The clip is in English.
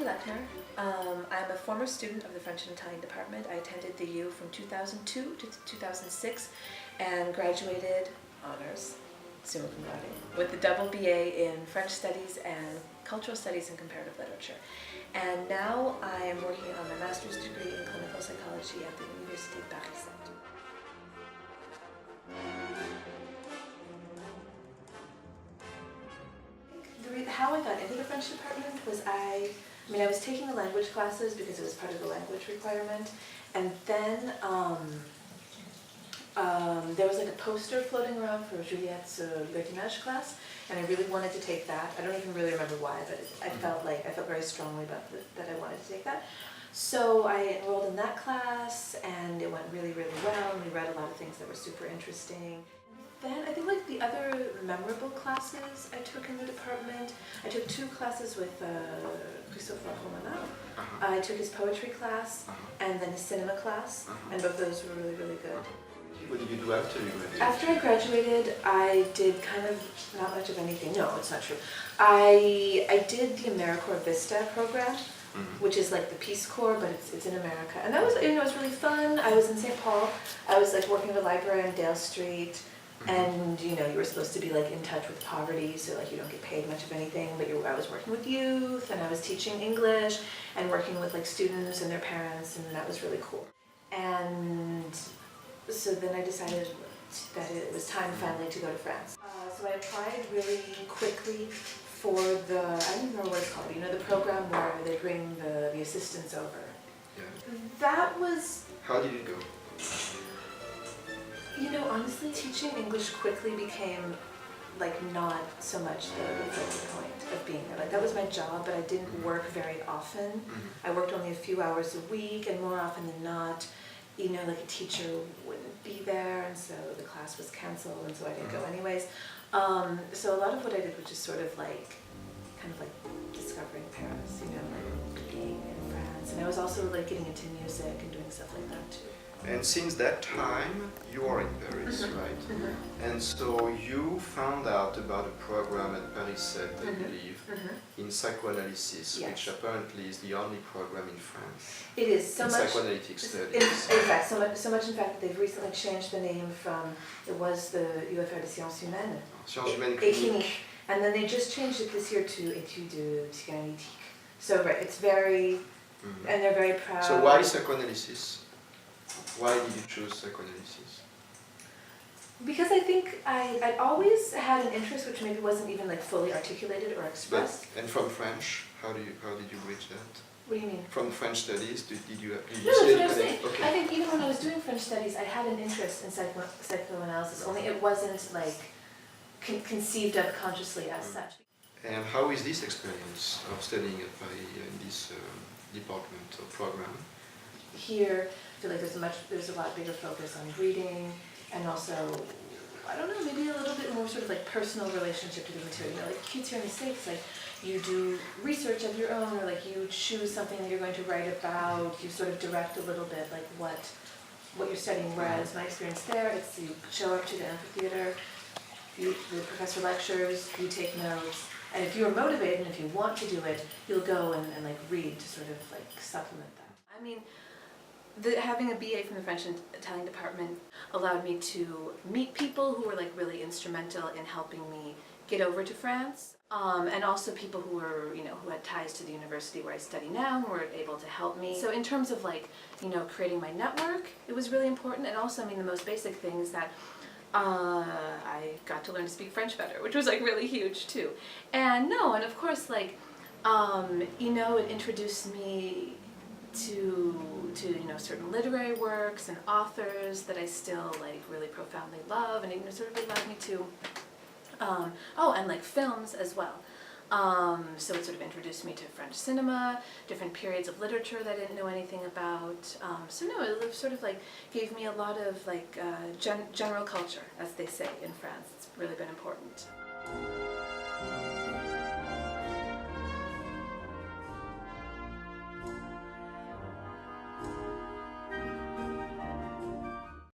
Emily Lechner. I'm a former student of the French and Italian department. I attended the U from 2002 to 2006 and graduated honors, summa cum laude, with the double BA in French Studies and Cultural Studies and Comparative Literature. And now I am working on my master's degree in clinical psychology at the Université de Paris. How I got into the French department was I was taking the language classes because it was part of the language requirement, and then there was like a poster floating around for Juliette's Libertinage class, and I really wanted to take that. I don't even really remember why, but I felt very strongly about that I wanted to take that. So I enrolled in that class, and it went really, really well, and we read a lot of things that were super interesting. Then I think like the other memorable classes I took in the department, I took 2 classes with Christophe Romana. I took his poetry class and then his cinema class, and both those were really, really good. What did you do after you graduated? After I graduated, I did kind of not much of anything. No, it's not true. I did the AmeriCorps Vista program, which is like the Peace Corps, but it's in America, and that was it was really fun. I was in St. Paul. I was like working at a library on Dale Street. And you were supposed to be like in touch with poverty, so like you don't get paid much of anything, but I was working with youth, and I was teaching English and working with like students and their parents, and that was really cool. And so then I decided that it was time finally to go to France. So I applied really quickly for I don't even know what it's called, the program where they bring the assistants over. Yeah. That was... How did it go? Honestly, teaching English quickly became like not so much the focal point of being there. Like that was my job, but I didn't work very often. I worked only a few hours a week, and more often than not, like a teacher wouldn't be there, and so the class was canceled, and so I didn't go anyways. So a lot of what I did was just sort of like, kind of like discovering Paris, like being in France, and I was also like getting into music and doing stuff like that too. And since that time, you are in Paris, right? And so you found out about a program at Paris, I believe, in psychoanalysis, which apparently is the only program in France. It is so in much psychoanalytic studies. In fact, so much in fact that they've recently changed the name from it was the UFR de Sciences Humaines, Sciences Humaines Cliniques, and then they just changed it this year to Études psychanalytiques. So right, it's very, and they're very proud. So why psychoanalysis? Why did you choose psychoanalysis? Because I think I always had an interest which maybe wasn't even like fully articulated or expressed. And from French, how did you reach that? What do you mean? From French studies, did you No, that's say what I was saying. Okay. I think even when I was doing French studies, I had an interest in psychoanalysis, only it wasn't like conceived of consciously as such. And how is this experience of studying at Paris in this department or program? Here, I feel like there's a lot bigger focus on reading, and also, I don't know, maybe a little bit more sort of like personal relationship to the material. Like kids here in the States, like you do research of your own, or like you choose something that you're going to write about. You sort of direct a little bit like what you're studying. Whereas my experience there, it's you show up to the amphitheater, the professor lectures, you take notes, and if you're motivated and if you want to do it, you'll go and like read to sort of like supplement that. Having a BA from the French and Italian department allowed me to meet people who were like really instrumental in helping me get over to France, and also people who were who had ties to the university where I study now and were able to help me. So in terms of like creating my network, it was really important, and also the most basic thing is that I got to learn to speak French better, which was like really huge too. And of course like it introduced me to certain literary works and authors that I still like really profoundly love, and it sort of allowed me to and like films as well. So it sort of introduced me to French cinema, different periods of literature that I didn't know anything about. It sort of like gave me a lot of like general culture, as they say in France. It's really been important.